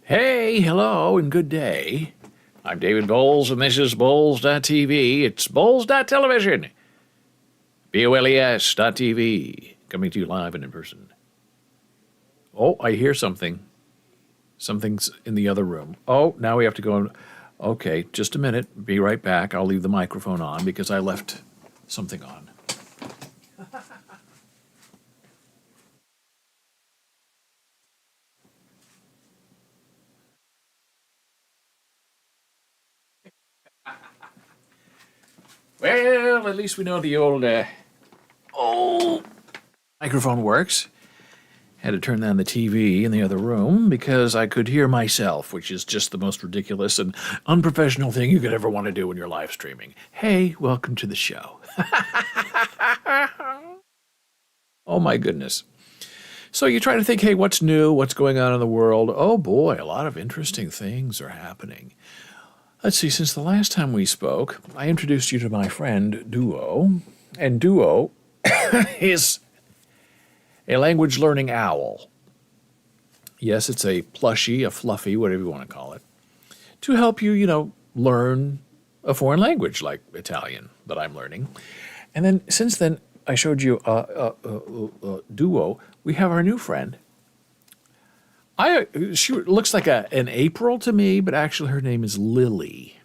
Hey, hello, and good day. I'm David Boles, and this is Boles.tv. It's Boles.television. BOLES.tv. Coming to you live and in person. Oh, I hear something. Something's in the other room. Oh, now we have to go. Okay, just a minute. Be right back. I'll leave the microphone on because I left something on. Well, at least we know the old microphone works. Had to turn on the TV in the other room because I could hear myself, which is just the most ridiculous and unprofessional thing you could ever want to do when you're live streaming. Hey, welcome to the show. Oh my goodness. So you try to think, hey, what's new? What's going on in the world? Oh boy, a lot of interesting things are happening. Let's see, since the last time we spoke, I introduced you to my friend Duo, and Duo is a language learning owl. Yes, it's a plushie, a fluffy, whatever you want to call it, to help you, learn a foreign language like Italian that I'm learning. And then since then, I showed you Duo. We have our new friend. She looks like an April to me, but actually her name is Lily.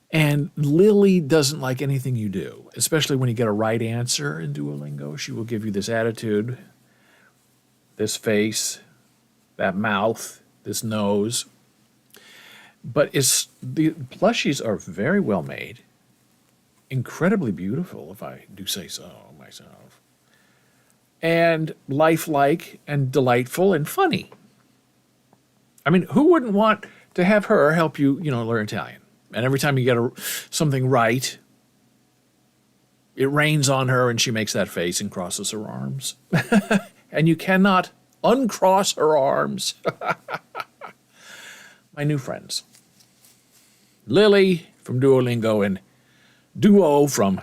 And Lily doesn't like anything you do, especially when you get a right answer in Duolingo. She will give you this attitude, this face, that mouth, this nose. But the plushies are very well made, incredibly beautiful, if I do say so myself, and lifelike and delightful and funny. I mean, who wouldn't want to have her help you, learn Italian? And every time you get something right, it rains on her and she makes that face and crosses her arms. And you cannot uncross her arms. My new friends. Lily from Duolingo and Duo from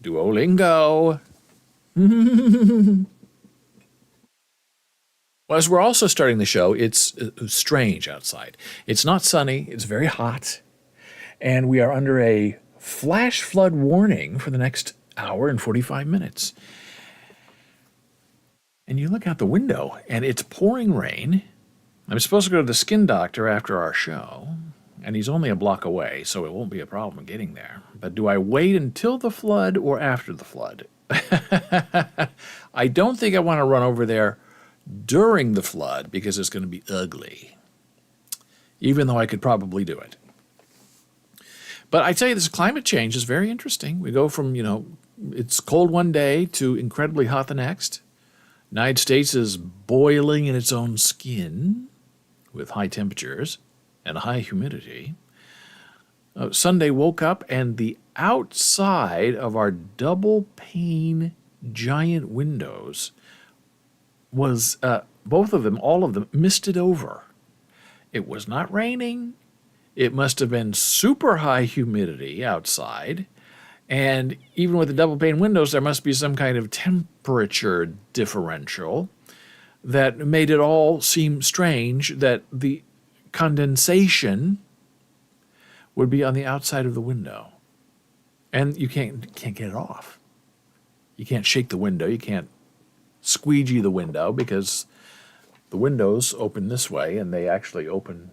Duolingo. Well, as we're also starting the show, it's strange outside. It's not sunny. It's very hot. And we are under a flash flood warning for the next hour and 45 minutes. And you look out the window, and it's pouring rain. I'm supposed to go to the skin doctor after our show, and he's only a block away, so it won't be a problem getting there. But do I wait until the flood or after the flood? I don't think I want to run over there during the flood because it's going to be ugly, even though I could probably do it. But I tell you, this climate change is very interesting. We go from, it's cold one day to incredibly hot the next. United States is boiling in its own skin with high temperatures and high humidity. Sunday woke up and the outside of our double pane giant windows was, both of them, all of them, misted over. It was not raining. It must have been super high humidity outside. And even with the double pane windows, there must be some kind of temperature differential that made it all seem strange that the condensation would be on the outside of the window. And you can't get it off. You can't shake the window. You can't squeegee the window because the windows open this way and they actually open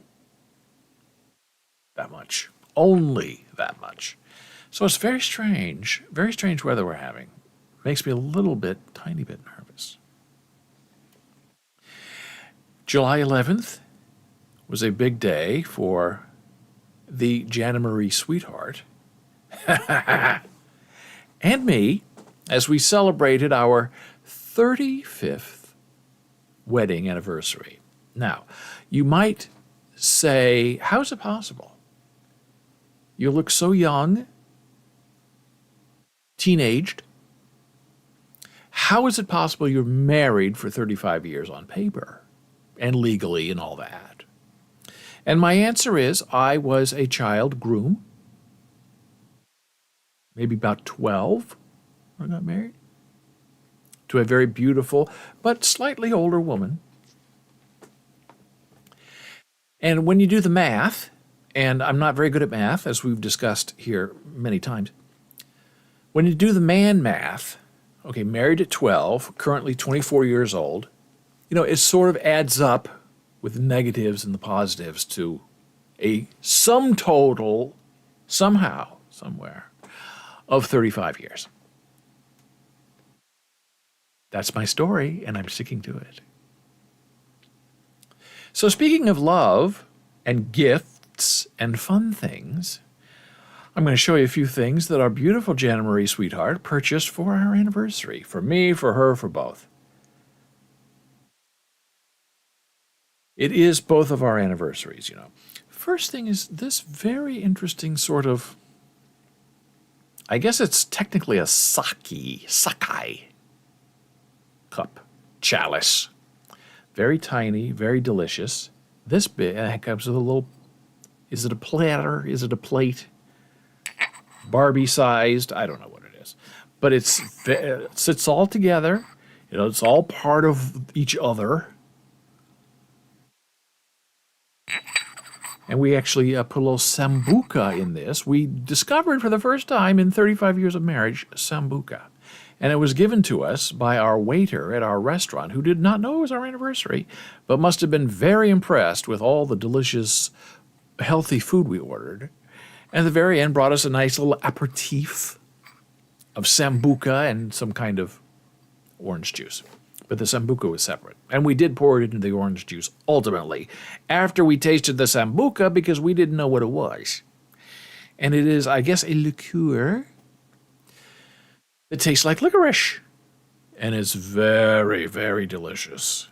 that much. Only that much. So it's very strange weather we're having. Makes me a tiny bit nervous. July 11th was a big day for the Jana Marie sweetheart and me as we celebrated our 35th wedding anniversary. Now, you might say, how is it possible? You look so young, teenaged. How is it possible you're married for 35 years on paper and legally and all that? And my answer is I was a child groom, maybe about 12 when I got married, to a very beautiful but slightly older woman. And when you do the math, and I'm not very good at math, as we've discussed here many times, when you do the man math, okay, married at 12, currently 24 years old, it sort of adds up with the negatives and the positives to a sum total, somehow, somewhere, of 35 years. That's my story, and I'm sticking to it. So speaking of love and gifts and fun things, I'm going to show you a few things that our beautiful Jana Marie sweetheart purchased for our anniversary. For me, for her, for both. It is both of our anniversaries, First thing is this very interesting sort of, I guess it's technically a sakai cup, chalice. Very tiny, very delicious. This bit comes with a little, is it a platter? Is it a plate? Barbie-sized, I don't know what it is. But it sits all together. It's all part of each other. And we actually put a little sambuca in this. We discovered for the first time in 35 years of marriage, sambuca. And it was given to us by our waiter at our restaurant, who did not know it was our anniversary, but must have been very impressed with all the delicious, healthy food we ordered. And at the very end brought us a nice little aperitif of sambuca and some kind of orange juice. But the sambuca was separate. And we did pour it into the orange juice, ultimately, after we tasted the sambuca, because we didn't know what it was. And it is, I guess, a liqueur. It tastes like licorice, and it's very, very delicious,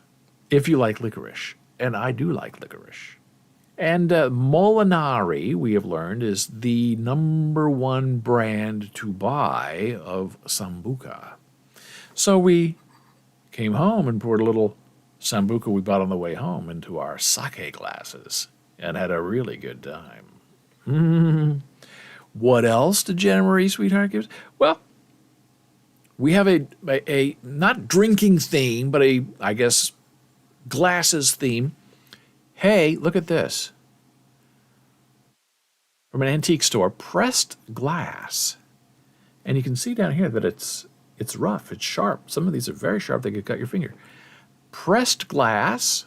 if you like licorice, and I do like licorice. And Molinari, we have learned, is the #1 brand to buy of sambuca. So we came home and poured a little sambuca we bought on the way home into our sake glasses and had a really good time. What else did Jana Marie sweetheart give us? Well, we have a not drinking theme, but I guess, glasses theme. Hey, look at this. From an antique store, pressed glass. And you can see down here that it's rough, it's sharp. Some of these are very sharp, they could cut your finger. Pressed glass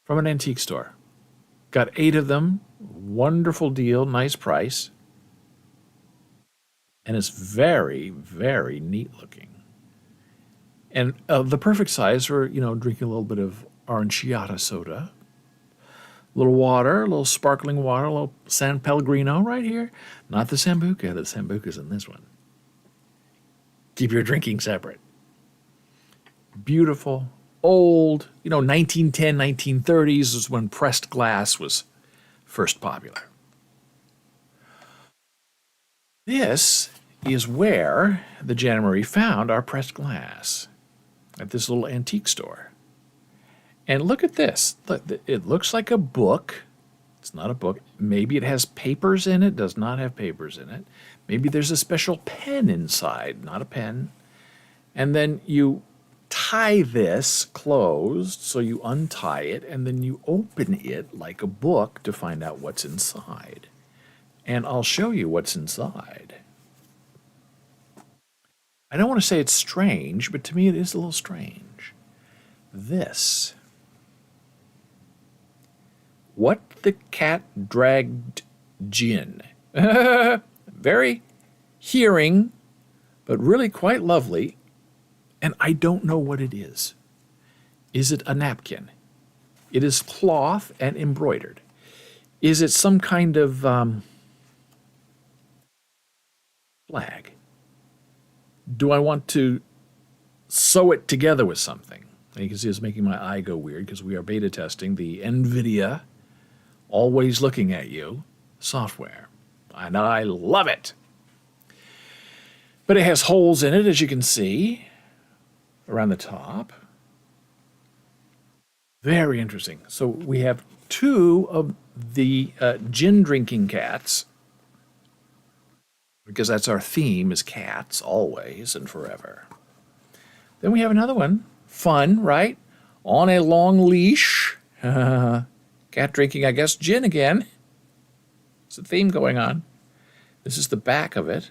from an antique store. Got 8 of them, wonderful deal, nice price. And it's very, very neat looking. And the perfect size for, drinking a little bit of aranciata soda. A little water, a little sparkling water, a little San Pellegrino right here. Not the sambuca. The sambuca's in this one. Keep your drinking separate. Beautiful, old, 1910, 1930s is when pressed glass was first popular. This is where the Jana Marie found our pressed glass, at this little antique store. And look at this. It looks like a book. It's not a book. Maybe it has papers in it. Does not have papers in it. Maybe there's a special pen inside, not a pen. And then you tie this closed, so you untie it, and then you open it like a book to find out what's inside. And I'll show you what's inside. I don't want to say it's strange, but to me it is a little strange. This. What the cat dragged gin. Very hearing, but really quite lovely. And I don't know what it is. Is it a napkin? It is cloth and embroidered. Is it some kind of flag? Do I want to sew it together with something? And you can see it's making my eye go weird because we are beta testing the NVIDIA Always Looking at You software. And I love it. But it has holes in it, as you can see, around the top. Very interesting. So we have 2 of the gin drinking cats, because that's our theme, is cats, always and forever. Then we have another one, fun, right? on a long leash. Cat drinking, I guess, gin again. There's a theme going on. This is the back of it.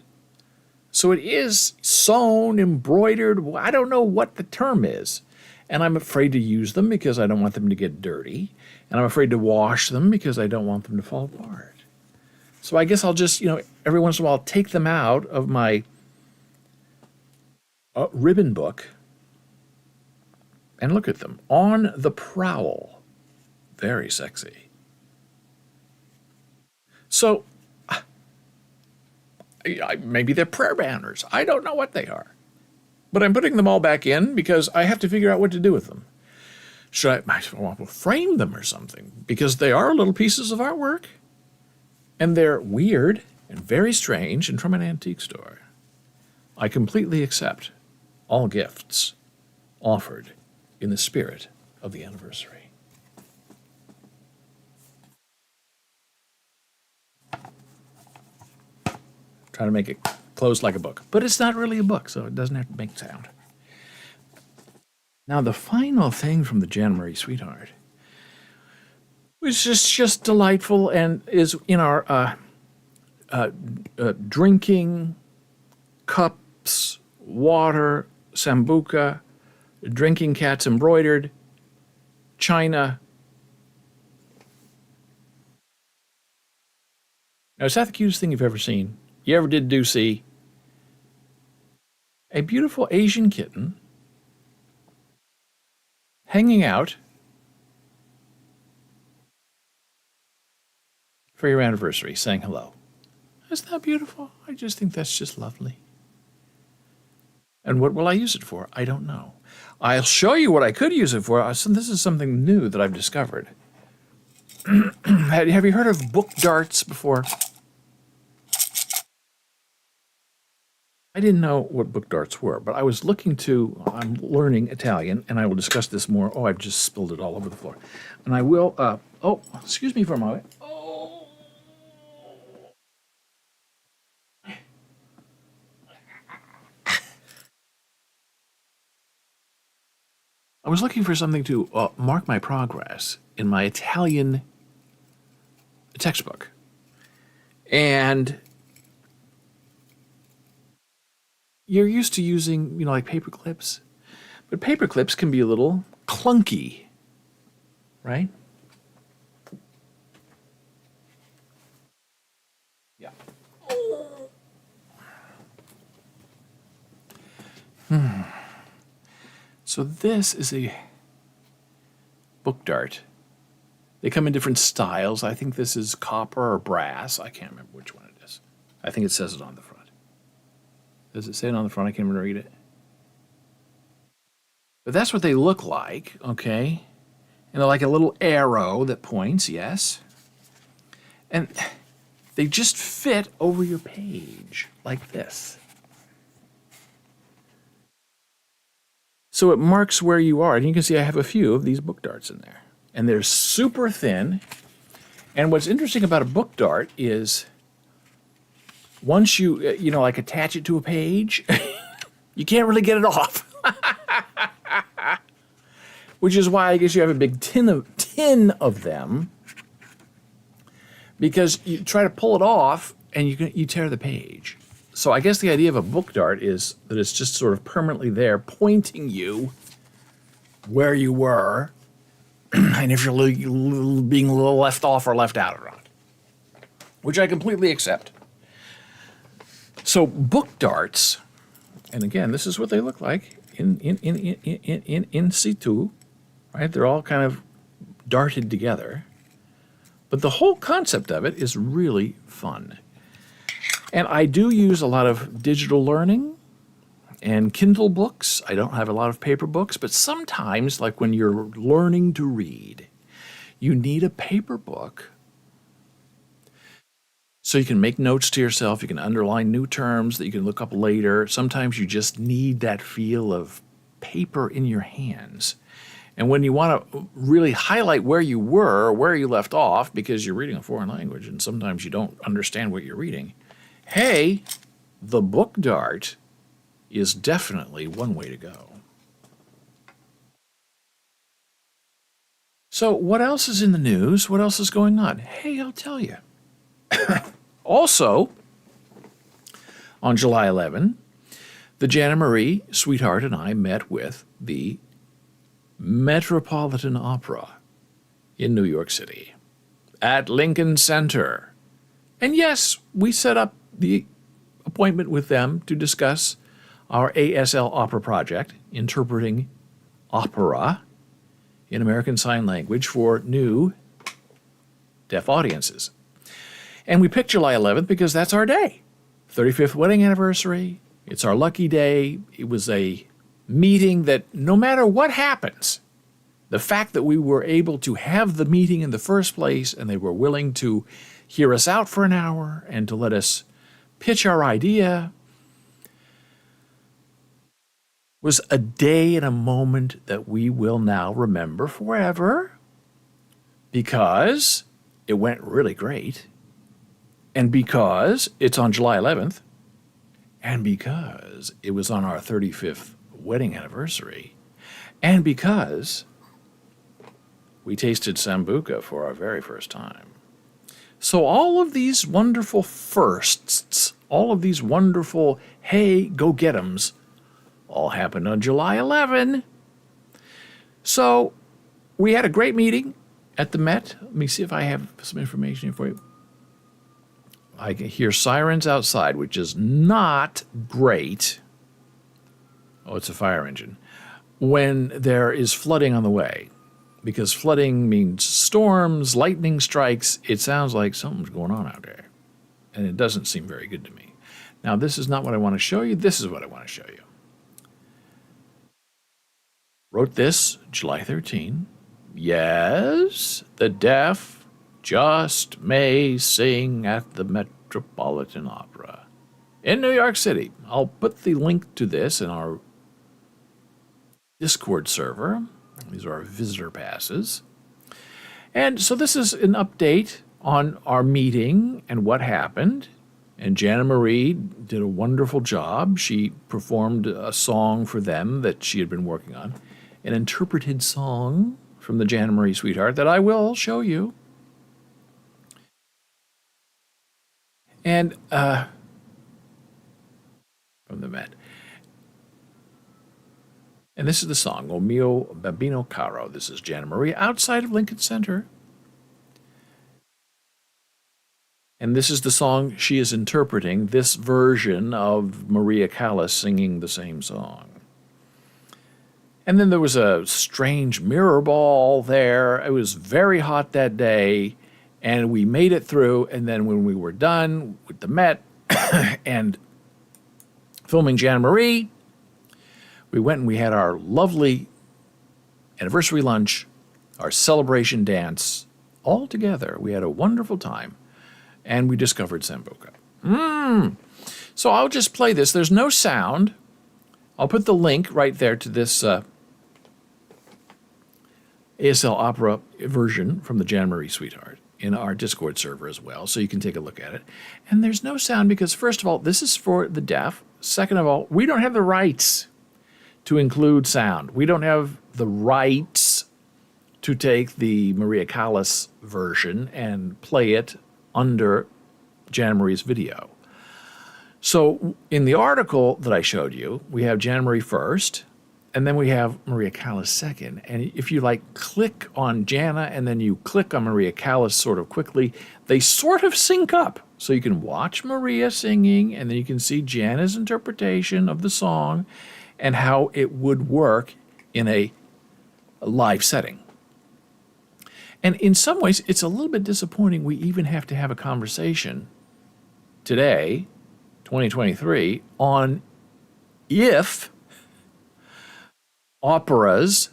So it is sewn, embroidered. I don't know what the term is. And I'm afraid to use them because I don't want them to get dirty. And I'm afraid to wash them because I don't want them to fall apart. So I guess I'll just, every once in a while take them out of my ribbon book and look at them. On the Prowl. Very sexy. So maybe they're prayer banners. I don't know what they are. But I'm putting them all back in because I have to figure out what to do with them. Should I frame them or something? Because they are little pieces of artwork. And they're weird and very strange and from an antique store. I completely accept all gifts offered in the spirit of the anniversary. Trying to make it closed like a book. But it's not really a book, so it doesn't have to make sound. Now, the final thing from the Jan Marie Sweetheart, which is just delightful and is in our drinking cups, water, sambuca, drinking cats embroidered, china. Now, is that the cutest thing you've ever seen? You ever do see a beautiful Asian kitten hanging out for your anniversary, saying hello. Isn't that beautiful? I just think that's just lovely. And what will I use it for? I don't know. I'll show you what I could use it for. So this is something new that I've discovered. Have you heard of book darts before? I didn't know what book darts were, but I was I'm learning Italian, and I will discuss this more. Oh, I've just spilled it all over the floor. And I will, excuse me for a moment. Oh. I was looking for something to mark my progress in my Italian textbook. And you're used to using, like paper clips. But paper clips can be a little clunky, right? Yeah. So this is a book dart. They come in different styles. I think this is copper or brass. I can't remember which one it is. I think it says it on the front. Does it say it on the front? I can't even read it. But that's what they look like, okay? And they're like a little arrow that points, yes. And they just fit over your page like this. So it marks where you are. And you can see I have a few of these book darts in there. And they're super thin. And what's interesting about a book dart is once you, like attach it to a page, you can't really get it off. Which is why I guess you have a big tin of them. Because you try to pull it off and you tear the page. So I guess the idea of a book dart is that it's just sort of permanently there, pointing you where you were, and if you're being a little left off or left out or not. Which I completely accept. So book darts, and again, this is what they look like in situ, right? They're all kind of darted together. But the whole concept of it is really fun. And I do use a lot of digital learning and Kindle books. I don't have a lot of paper books, but sometimes, like when you're learning to read, you need a paper book so you can make notes to yourself. You can underline new terms that you can look up later. Sometimes you just need that feel of paper in your hands. And when you want to really highlight where you were, where you left off, because you're reading a foreign language and sometimes you don't understand what you're reading, hey, the book dart is definitely one way to go. So what else is in the news? What else is going on? Hey, I'll tell you. Also, on July 11, the Jana Marie sweetheart and I met with the Metropolitan Opera in New York City at Lincoln Center. And yes, we set up the appointment with them to discuss our ASL opera project, interpreting opera in American Sign Language for new deaf audiences. And we picked July 11th because that's our day. 35th wedding anniversary. It's our lucky day. It was a meeting that no matter what happens, the fact that we were able to have the meeting in the first place and they were willing to hear us out for an hour and to let us pitch our idea was a day and a moment that we will now remember forever because it went really great, and because it's on July 11th, and because it was on our 35th wedding anniversary, and because we tasted Sambuca for our very first time. So all of these wonderful firsts, all of these wonderful, hey, go get 'ems, all happened on July 11. So we had a great meeting at the Met. Let me see if I have some information here for you. I can hear sirens outside, which is not great. Oh, it's a fire engine. When there is flooding on the way, because flooding means storms, lightning strikes. It sounds like something's going on out there, and it doesn't seem very good to me. Now, this is not what I want to show you. This is what I want to show you. Wrote this July 13. Yes, the deaf just may sing at the Metropolitan Opera in New York City. I'll put the link to this in our Discord server. These are our visitor passes. And so this is an update on our meeting and what happened. And Jana Marie did a wonderful job. She performed a song for them that she had been working on, an interpreted song from the Jana Marie sweetheart that I will show you. And from the Met. And this is the song, O Mio Bambino Caro. This is Jana Marie outside of Lincoln Center. And this is the song she is interpreting, this version of Maria Callas singing the same song. And then there was a strange mirror ball there. It was very hot that day, and we made it through. And then when we were done with the Met and filming Jana Marie, we went and we had our lovely anniversary lunch, our celebration dance, all together. We had a wonderful time, and we discovered Sambuca. So I'll just play this. There's no sound. I'll put the link right there to this ASL opera version from the Jana Marie sweetheart in our Discord server as well, so you can take a look at it. And there's no sound because, first of all, this is for the deaf. Second of all, we don't have the rights to include sound. We don't have the rights to take the Maria Callas version and play it under Jana Marie's video. So in the article that I showed you, we have Jana Marie first, and then we have Maria Callas second. And if you click on Jana and then you click on Maria Callas sort of quickly, they sort of sync up. So you can watch Maria singing, and then you can see Jana's interpretation of the song and how it would work in a live setting. And in some ways, it's a little bit disappointing we even have to have a conversation today, 2023, on if operas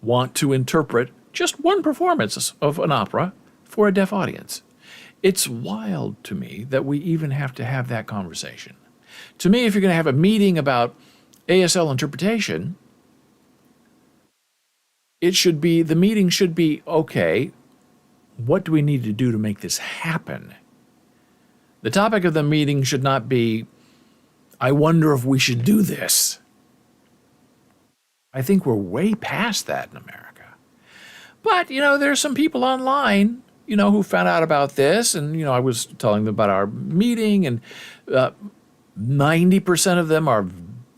want to interpret just one performance of an opera for a deaf audience. It's wild to me that we even have to have that conversation. To me, if you're going to have a meeting about ASL interpretation, the meeting should be, okay, what do we need to do to make this happen? The topic of the meeting should not be, I wonder if we should do this. I think we're way past that in America. But, there's some people online, who found out about this. And, I was telling them about our meeting, and 90% of them are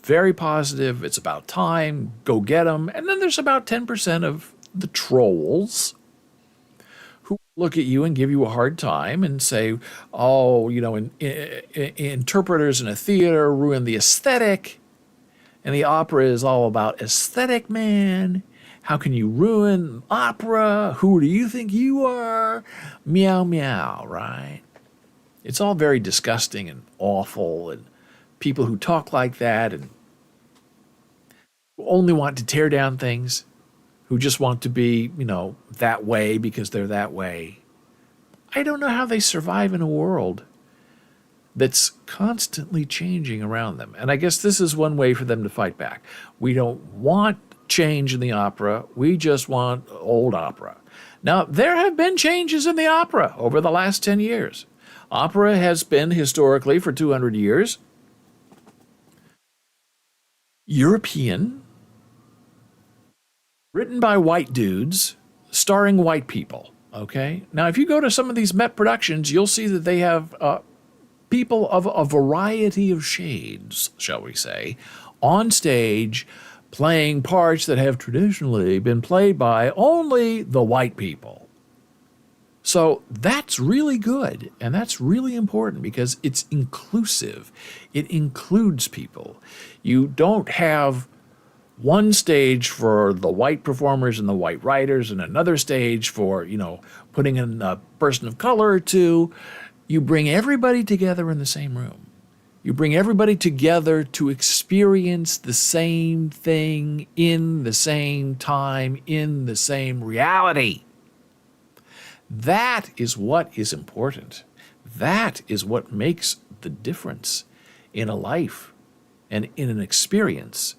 very positive. It's about time. Go get them. And then there's about 10% of the trolls who look at you and give you a hard time and say, oh, interpreters in a theater ruin the aesthetic. And the opera is all about aesthetic, man. How can you ruin opera? Who do you think you are? Meow, meow, right? It's all very disgusting and awful, and people who talk like that and who only want to tear down things, who just want to be, that way because they're that way. I don't know how they survive in a world that's constantly changing around them. And I guess this is one way for them to fight back. We don't want change in the opera. We just want old opera. Now, there have been changes in the opera over the last 10 years. Opera has been historically for 200 years European, written by white dudes, starring white people. Okay? Now, if you go to some of these Met productions, you'll see that they have people of a variety of shades, shall we say, on stage playing parts that have traditionally been played by only the white people. So that's really good, and that's really important because it's inclusive. It includes people. You don't have one stage for the white performers and the white writers and another stage for, putting in a person of color or two. You bring everybody together in the same room. You bring everybody together to experience the same thing in the same time, in the same reality. That is what is important. That is what makes the difference in a life and in an experience,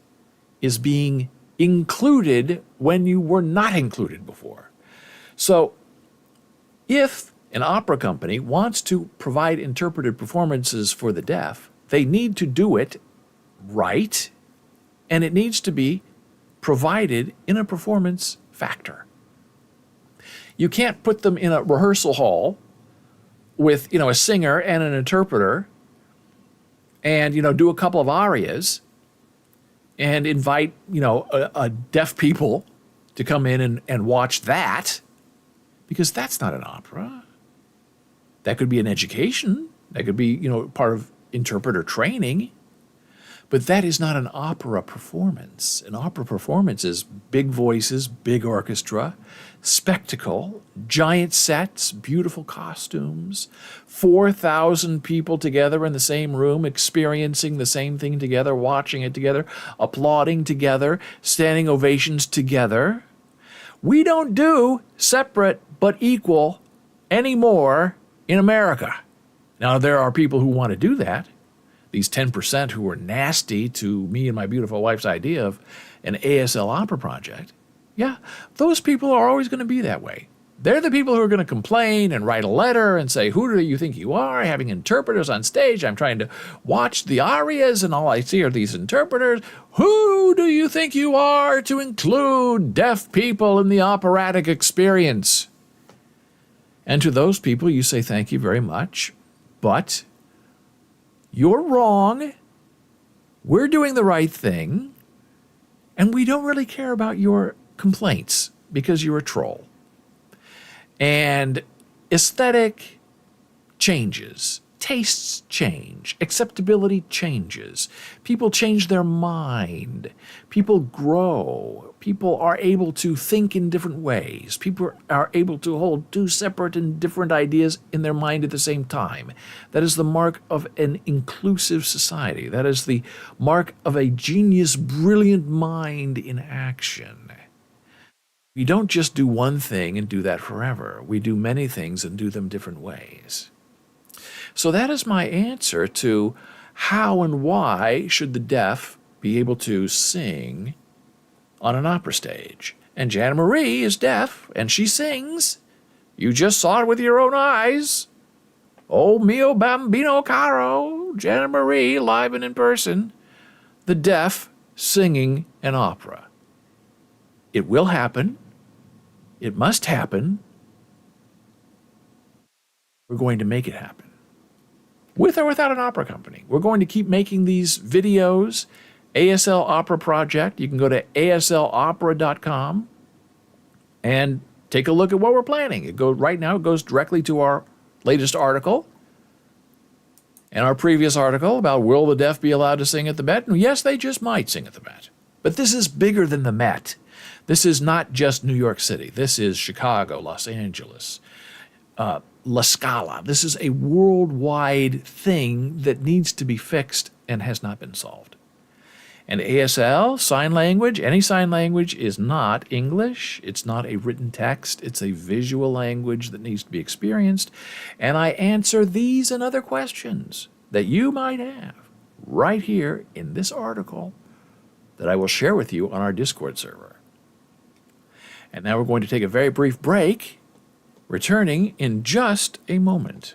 is being included when you were not included before. So if an opera company wants to provide interpreted performances for the deaf, they need to do it right, and it needs to be provided in a performance factor. You can't put them in a rehearsal hall with, a singer and an interpreter and, do a couple of arias and invite, a deaf people to come in and watch that, because that's not an opera. That could be an education. That could be, part of interpreter training. But that is not an opera performance. An opera performance is big voices, big orchestra, spectacle, giant sets, beautiful costumes, 4,000 people together in the same room, experiencing the same thing together, watching it together, applauding together, standing ovations together. We don't do separate but equal anymore in America. Now, there are people who want to do that. These 10% who were nasty to me and my beautiful wife's idea of an ASL opera project. Yeah, those people are always going to be that way. They're the people who are going to complain and write a letter and say, who do you think you are, having interpreters on stage? I'm trying to watch the arias and all I see are these interpreters. Who do you think you are to include deaf people in the operatic experience? And to those people, you say, thank you very much, but you're wrong. We're doing the right thing. And we don't really care about your complaints because you're a troll. And aesthetic changes. Tastes change. Acceptability changes. People change their mind. People grow. People are able to think in different ways. People are able to hold two separate and different ideas in their mind at the same time. That is the mark of an inclusive society. That is the mark of a genius, brilliant mind in action. We don't just do one thing and do that forever. We do many things and do them different ways. So that is my answer to how and why should the deaf be able to sing on an opera stage. And Jana Marie is deaf, and she sings. You just saw it with your own eyes. Oh mio bambino caro, Jana Marie live and in person. The deaf singing an opera. It will happen. It must happen. We're going to make it happen. With or without an opera company. We're going to keep making these videos. ASL Opera Project. You can go to aslopera.com and take a look at what we're planning. Right now, it goes directly to our latest article. And our previous article about will the deaf be allowed to sing at the Met? And yes, they just might sing at the Met. But this is bigger than the Met. This is not just New York City. This is Chicago, Los Angeles, La Scala. This is a worldwide thing that needs to be fixed and has not been solved. And ASL, sign language, any sign language is not English. It's not a written text. It's a visual language that needs to be experienced. And I answer these and other questions that you might have right here in this article that I will share with you on our Discord server. And now we're going to take a very brief break, returning in just a moment.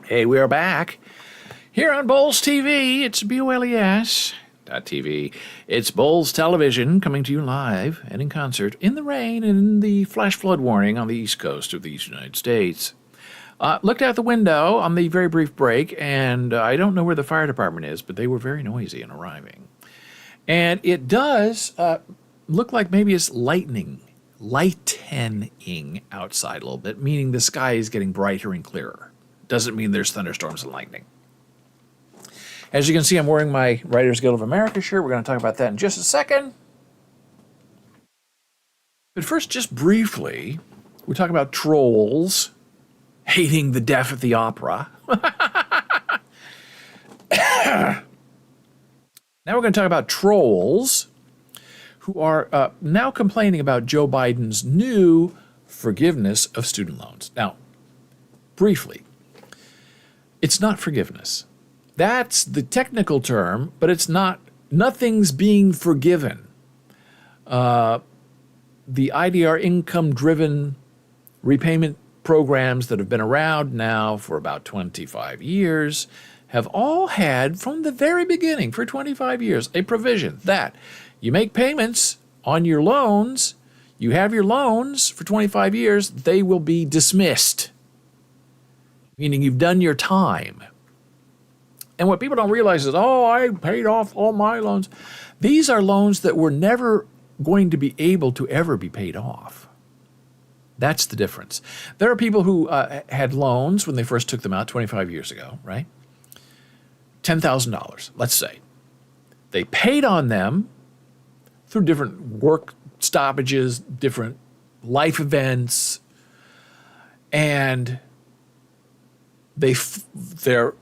Hey, we are back here on Boles TV. It's BOLES.TV. It's Boles Television coming to you live and in concert in the rain and in the flash flood warning on the east coast of the United States. Looked out the window on the very brief break, and I don't know where the fire department is, but they were very noisy in arriving. And it does look like maybe it's lightening outside a little bit, meaning the sky is getting brighter and clearer. Doesn't mean there's thunderstorms and lightning. As you can see, I'm wearing my Writers Guild of America shirt. We're going to talk about that in just a second. But first, just briefly, we talk about trolls hating the deaf at the opera. Now we're going to talk about trolls who are now complaining about Joe Biden's new forgiveness of student loans. Now, briefly, it's not forgiveness. That's the technical term, but it's not. Nothing's being forgiven. The IDR income-driven repayment programs that have been around now for about 25 years have all had, from the very beginning, for 25 years, a provision that you make payments on your loans, you have your loans for 25 years, they will be dismissed, meaning you've done your time. And what people don't realize is, I paid off all my loans. These are loans that were never going to be able to ever be paid off. That's the difference. There are people who had loans when they first took them out 25 years ago, right? $10,000, let's say. They paid on them through different work stoppages, different life events, and their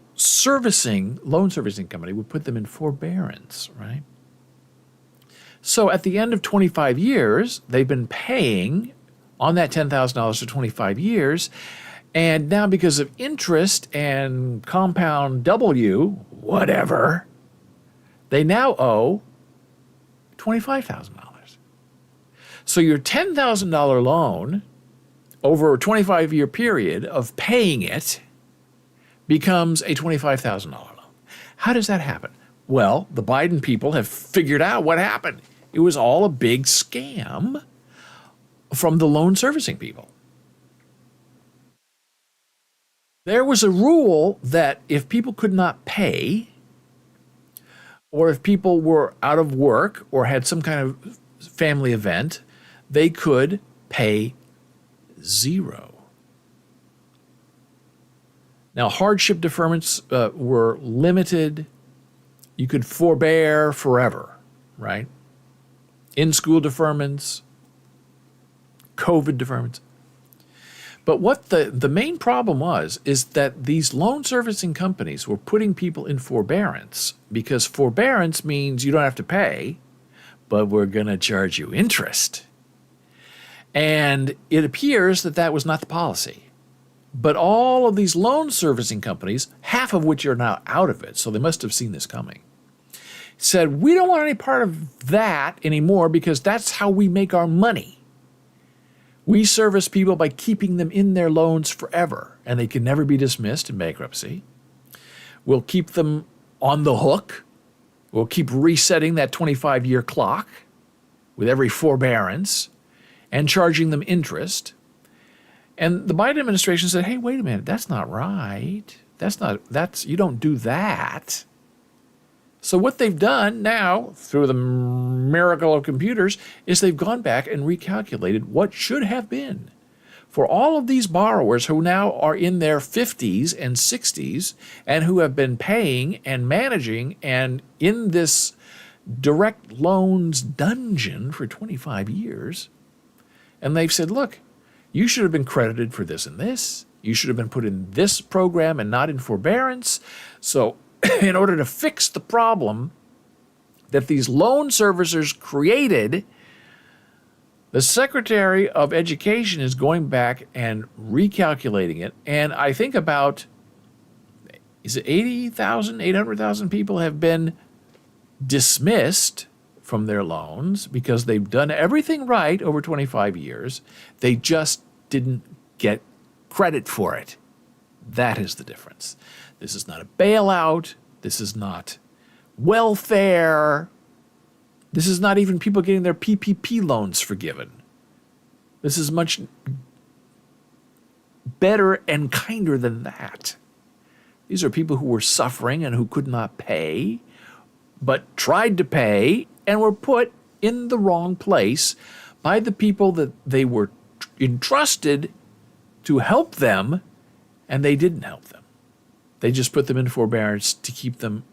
loan servicing company would put them in forbearance, right? So at the end of 25 years, they've been paying on that $10,000 for 25 years. And now because of interest and compound W, whatever, they now owe $25,000. So your $10,000 loan over a 25-year period of paying it becomes a $25,000 loan. How does that happen? Well, the Biden people have figured out what happened. It was all a big scam from the loan servicing people. There was a rule that if people could not pay, or if people were out of work or had some kind of family event, they could pay zero. Now, hardship deferments were limited. You could forbear forever, right? In-school deferments, COVID deferments. But what the main problem was is that these loan servicing companies were putting people in forbearance, because forbearance means you don't have to pay, but we're going to charge you interest. And it appears that that was not the policy. But all of these loan servicing companies, half of which are now out of it, so they must have seen this coming, said, we don't want any part of that anymore because that's how we make our money. We service people by keeping them in their loans forever, and they can never be dismissed in bankruptcy. We'll keep them on the hook. We'll keep resetting that 25-year clock with every forbearance and charging them interest. And the Biden administration said, hey, wait a minute, that's not right. You don't do that. So what they've done now, through the miracle of computers, is they've gone back and recalculated what should have been for all of these borrowers who now are in their 50s and 60s and who have been paying and managing and in this direct loans dungeon for 25 years. And they've said, look, you should have been credited for this and this. You should have been put in this program and not in forbearance. So in order to fix the problem that these loan servicers created, the Secretary of Education is going back and recalculating it. And I think about, is it 80,000, 800,000 people have been dismissed from their loans because they've done everything right over 25 years. They just didn't get credit for it. That is the difference. This is not a bailout. This is not welfare. This is not even people getting their PPP loans forgiven. This is much better and kinder than that. These are people who were suffering and who could not pay, but tried to pay and were put in the wrong place by the people that they were entrusted to help them, and they didn't help them. They just put them in forbearance to keep them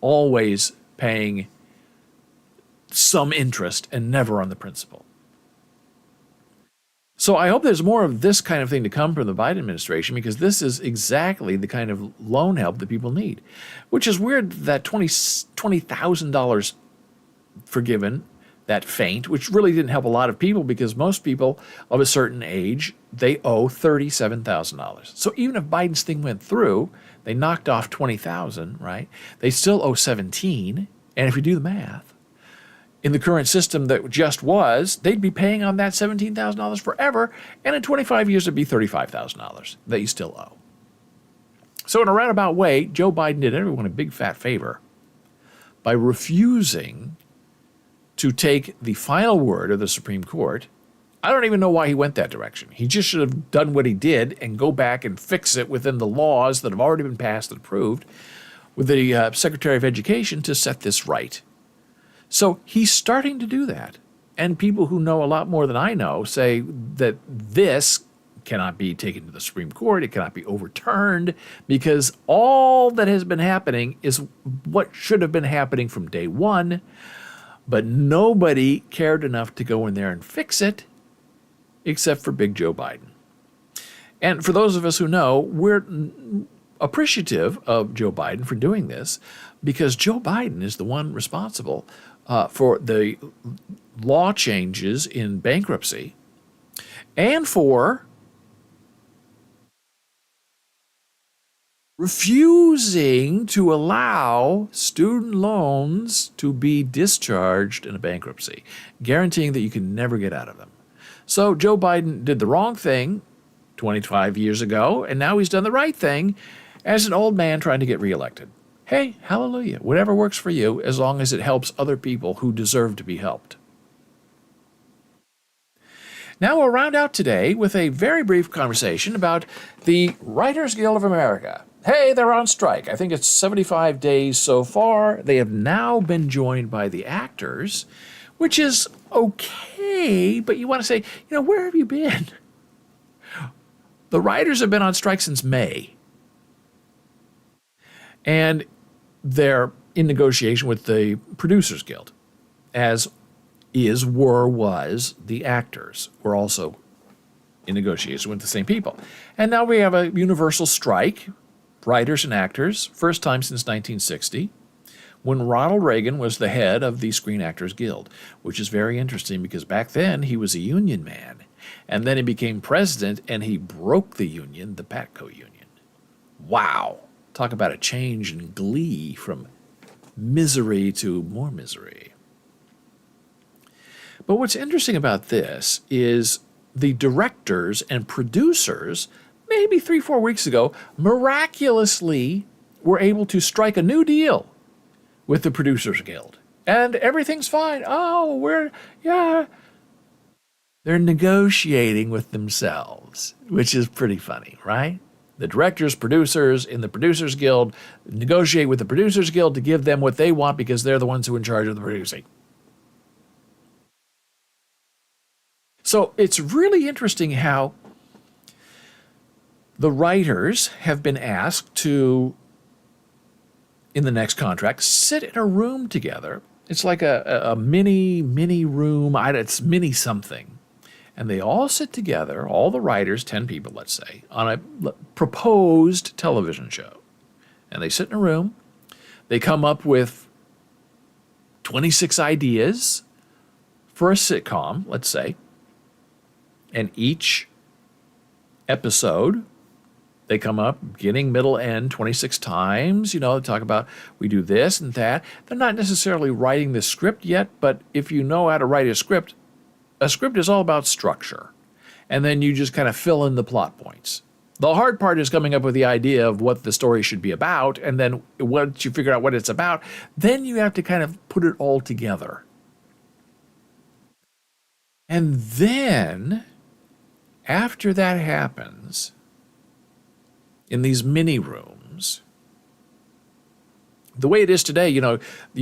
always paying some interest and never on the principal. So I hope there's more of this kind of thing to come from the Biden administration, because this is exactly the kind of loan help that people need, which is weird that $20,000 forgiven, that feint, which really didn't help a lot of people, because most people of a certain age, they owe $37,000. So even if Biden's thing went through, they knocked off $20,000, right? They still owe 17. And if you do the math, in the current system that just was, they'd be paying on that $17,000 forever, and in 25 years it'd be $35,000 that you still owe. So in a roundabout way, Joe Biden did everyone a big fat favor by refusing to take the final word of the Supreme Court. I don't even know why he went that direction. He just should have done what he did and go back and fix it within the laws that have already been passed and approved with the Secretary of Education to set this right. So he's starting to do that. And people who know a lot more than I know say that this cannot be taken to the Supreme Court. It cannot be overturned, because all that has been happening is what should have been happening from day one. But nobody cared enough to go in there and fix it, except for Big Joe Biden. And for those of us who know, we're appreciative of Joe Biden for doing this because Joe Biden is the one responsible for the law changes in bankruptcy and for refusing to allow student loans to be discharged in a bankruptcy, guaranteeing that you can never get out of them. So Joe Biden did the wrong thing 25 years ago, and now he's done the right thing as an old man trying to get reelected. Hey, hallelujah, whatever works for you as long as it helps other people who deserve to be helped. Now we'll round out today with a very brief conversation about the Writers Guild of America. Hey, they're on strike. I think it's 75 days so far. They have now been joined by the actors, which is okay, but you want to say, where have you been? The writers have been on strike since May. And they're in negotiation with the Producers Guild, as was the actors were also in negotiation with the same people. And now we have a universal strike, writers and actors, first time since 1960, when Ronald Reagan was the head of the Screen Actors Guild, which is very interesting because back then he was a union man. And then he became president and he broke the union, the Patco Union. Wow. Talk about a change in glee from misery to more misery. But what's interesting about this is the directors and producers, maybe 3-4 weeks ago, miraculously were able to strike a new deal with the Producers Guild. And everything's fine. They're negotiating with themselves, which is pretty funny, right? The directors, producers in the Producers Guild negotiate with the Producers Guild to give them what they want because they're the ones who are in charge of the producing. So it's really interesting how the writers have been asked to, in the next contract, sit in a room together. It's like a mini room. It's mini something. And they all sit together, all the writers, 10 people, let's say, on a proposed television show. And they sit in a room. They come up with 26 ideas for a sitcom, let's say. And each episode, they come up, beginning, middle, end, 26 times. They talk about, we do this and that. They're not necessarily writing the script yet, but if you know how to write a script is all about structure. And then you just kind of fill in the plot points. The hard part is coming up with the idea of what the story should be about, and then once you figure out what it's about, then you have to kind of put it all together. And then, after that happens, in these mini rooms, the way it is today, you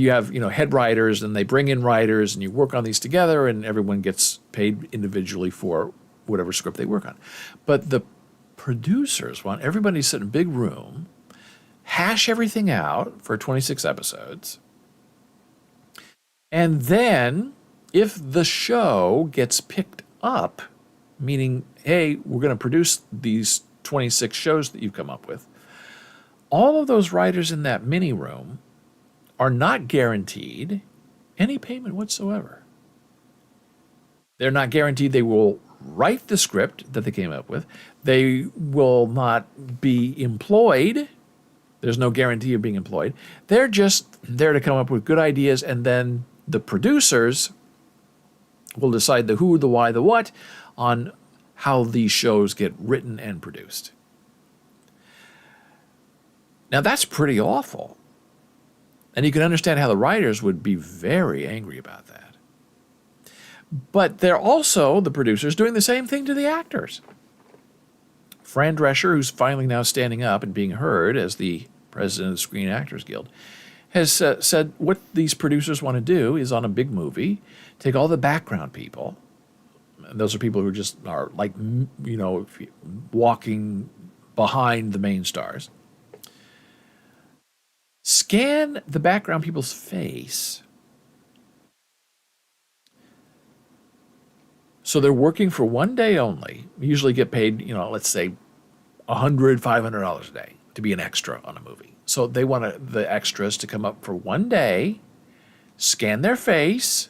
have, head writers and they bring in writers and you work on these together and everyone gets paid individually for whatever script they work on. But the producers want everybody to sit in a big room, hash everything out for 26 episodes. And then if the show gets picked up, meaning, hey, we're going to produce these 26 shows that you've come up with, all of those writers in that mini room are not guaranteed any payment whatsoever. They're not guaranteed they will write the script that they came up with. They will not be employed. There's no guarantee of being employed. They're just there to come up with good ideas, and then the producers will decide the who, the why, the what on how these shows get written and produced. Now, that's pretty awful. And you can understand how the writers would be very angry about that. But they're also, the producers, doing the same thing to the actors. Fran Drescher, who's finally now standing up and being heard as the president of the Screen Actors Guild, has said what these producers want to do is on a big movie, take all the background people. And those are people who just are like, walking behind the main stars. Scan the background people's face. So they're working for one day only, usually get paid, let's say $100, $500 a day to be an extra on a movie. So they want the extras to come up for one day, scan their face,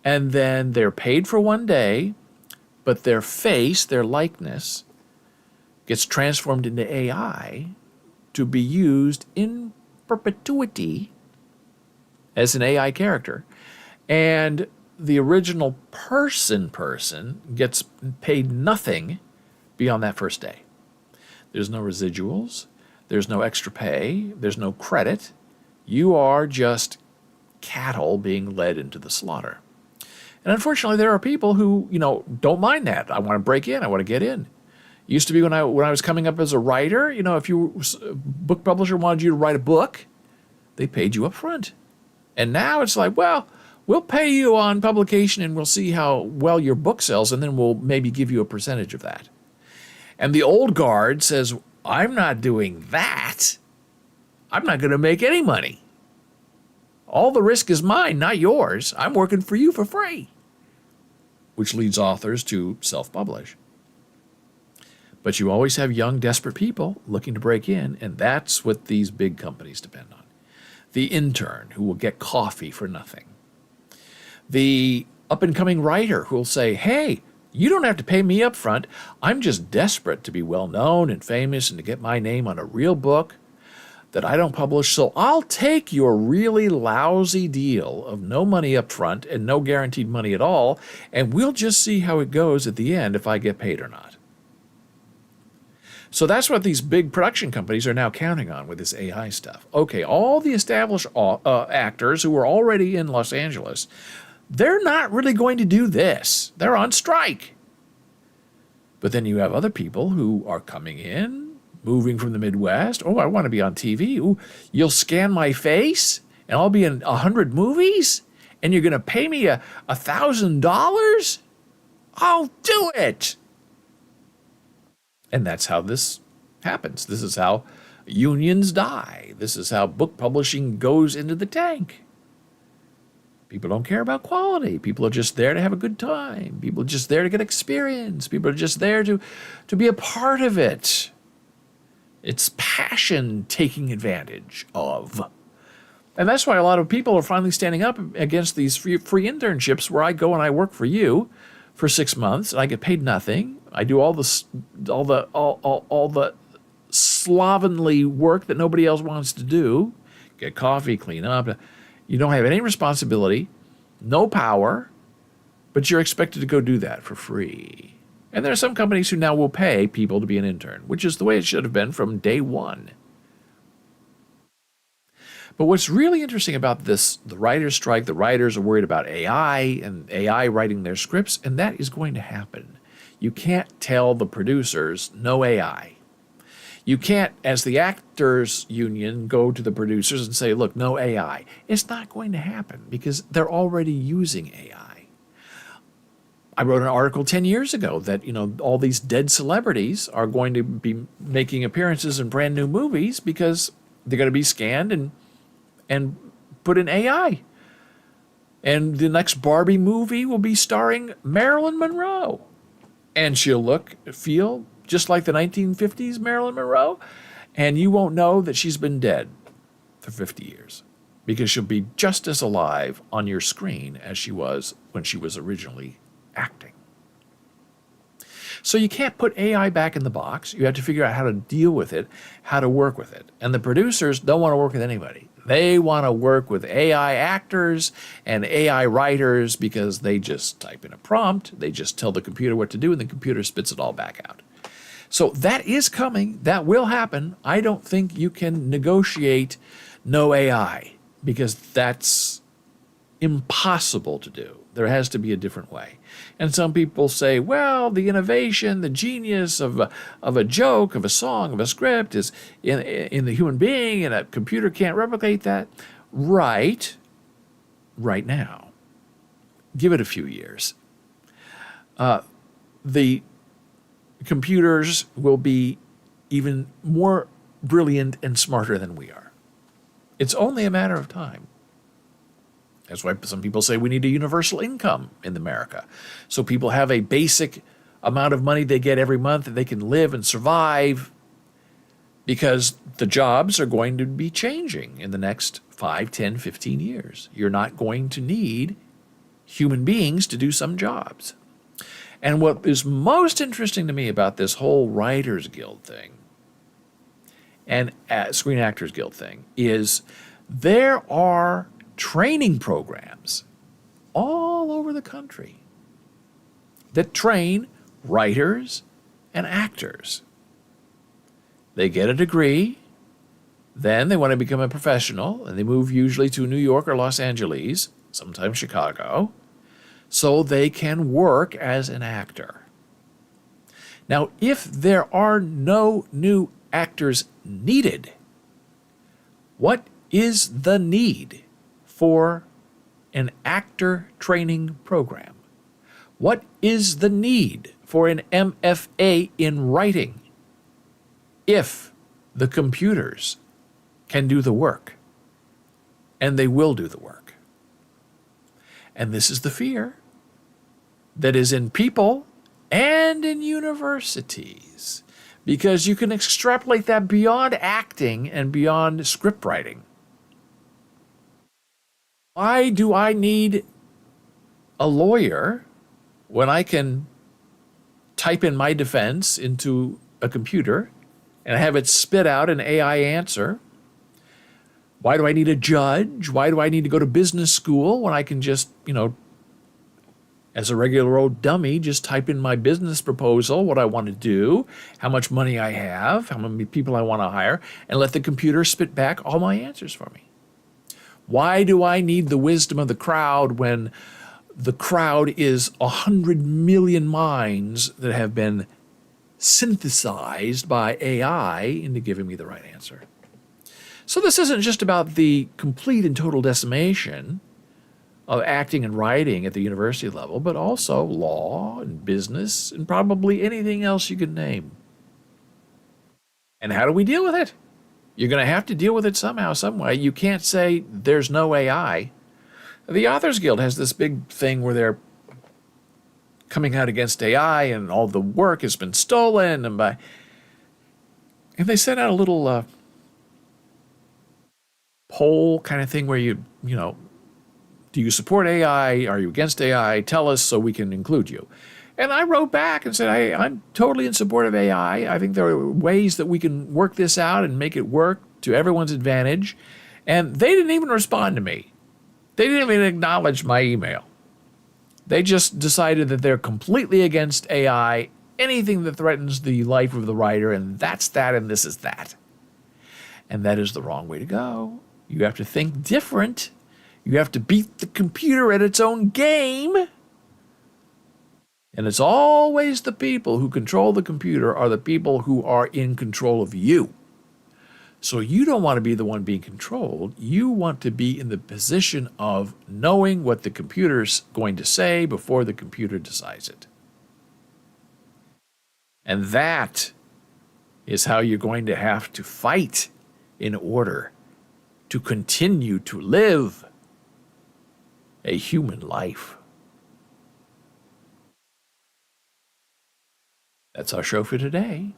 and then they're paid for one day, but their face, their likeness, gets transformed into AI to be used in perpetuity as an AI character. And the original person gets paid nothing beyond that first day. There's no residuals. There's no extra pay. There's no credit. You are just cattle being led into the slaughter. And unfortunately, there are people who, don't mind that. I want to break in. I want to get in. It used to be when I was coming up as a writer, if a book publisher wanted you to write a book, they paid you up front. And now it's like, well, we'll pay you on publication and we'll see how well your book sells, and then we'll maybe give you a percentage of that. And the old guard says, I'm not doing that. I'm not going to make any money. All the risk is mine, not yours. I'm working for you for free. Which leads authors to self-publish. But you always have young, desperate people looking to break in, and that's what these big companies depend on. The intern who will get coffee for nothing. The up-and-coming writer who will say, hey, you don't have to pay me up front. I'm just desperate to be well-known and famous and to get my name on a real book that I don't publish, so I'll take your really lousy deal of no money up front and no guaranteed money at all, and we'll just see how it goes at the end if I get paid or not. So that's what these big production companies are now counting on with this AI stuff. Okay, all the established actors who are already in Los Angeles, they're not really going to do this. They're on strike. But then you have other people who are coming in, moving from the Midwest. Oh, I want to be on TV. Ooh, you'll scan my face and I'll be in 100 movies and you're going to pay me $1,000? I'll do it. And that's how this happens. This is how unions die. This is how book publishing goes into the tank. People don't care about quality. People are just there to have a good time. People are just there to get experience. People are just there to be a part of it. It's passion taking advantage of. And that's why a lot of people are finally standing up against these free internships where I go and I work for you for 6 months and I get paid nothing. I do all the slovenly work that nobody else wants to do. Get coffee, clean up. You don't have any responsibility, no power, but you're expected to go do that for free. And there are some companies who now will pay people to be an intern, which is the way it should have been from day one. But what's really interesting about this, the writer's strike, the writers are worried about AI and AI writing their scripts, and that is going to happen. You can't tell the producers, no AI. You can't, as the actors union, go to the producers and say, look, no AI. It's not going to happen because they're already using AI. I wrote an article 10 years ago that, all these dead celebrities are going to be making appearances in brand new movies because they're going to be scanned and put in AI. And the next Barbie movie will be starring Marilyn Monroe. And she'll feel just like the 1950s Marilyn Monroe, and you won't know that she's been dead for 50 years because she'll be just as alive on your screen as she was when she was originally acting. So you can't put AI back in the box. You have to figure out how to deal with it, how to work with it. And the producers don't want to work with anybody. They want to work with AI actors and AI writers because they just type in a prompt, they just tell the computer what to do, and the computer spits it all back out. So that is coming. That will happen. I don't think you can negotiate no AI because that's impossible to do. There has to be a different way. And some people say, well, the innovation, the genius of a joke, of a song, of a script is in the human being, and a computer can't replicate that. Right now. Give it a few years. The computers will be even more brilliant and smarter than we are. It's only a matter of time. That's why some people say we need a universal income in America. So people have a basic amount of money they get every month that they can live and survive, because the jobs are going to be changing in the next 5, 10, 15 years. You're not going to need human beings to do some jobs. And what is most interesting to me about this whole Writers Guild thing and Screen Actors Guild thing is there are training programs all over the country that train writers and actors. They get a degree, then they want to become a professional, and they move usually to New York or Los Angeles, sometimes Chicago, so they can work as an actor. Now, if there are no new actors needed, what is the need for an actor training program? What is the need for an MFA in writing if the computers can do the work? And they will do the work. And this is the fear that is in people and in universities, because you can extrapolate that beyond acting and beyond script writing. Why do I need a lawyer when I can type in my defense into a computer and have it spit out an AI answer? Why do I need a judge? Why do I need to go to business school when I can just, as a regular old dummy, just type in my business proposal, what I want to do, how much money I have, how many people I want to hire, and let the computer spit back all my answers for me? Why do I need the wisdom of the crowd when the crowd is 100 million minds that have been synthesized by AI into giving me the right answer? So this isn't just about the complete and total decimation of acting and writing at the university level, but also law and business and probably anything else you could name. And how do we deal with it? You're going to have to deal with it somehow, some way. You can't say there's no AI. The Authors Guild has this big thing where they're coming out against AI and all the work has been stolen, and they sent out a little poll kind of thing where do you support AI? Are you against AI? Tell us so we can include you. And I wrote back and said, I'm totally in support of AI. I think there are ways that we can work this out and make it work to everyone's advantage. And they didn't even respond to me. They didn't even acknowledge my email. They just decided that they're completely against AI, anything that threatens the life of the writer, and that's that, and this is that. And that is the wrong way to go. You have to think different. You have to beat the computer at its own game. And it's always the people who control the computer are the people who are in control of you. So you don't want to be the one being controlled. You want to be in the position of knowing what the computer's going to say before the computer decides it. And that is how you're going to have to fight in order to continue to live a human life. That's our show for today.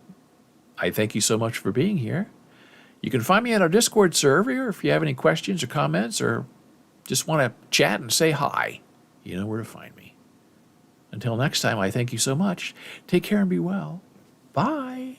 I thank you so much for being here. You can find me at our Discord server if you have any questions or comments or just want to chat and say hi. You know where to find me. Until next time, I thank you so much. Take care and be well. Bye.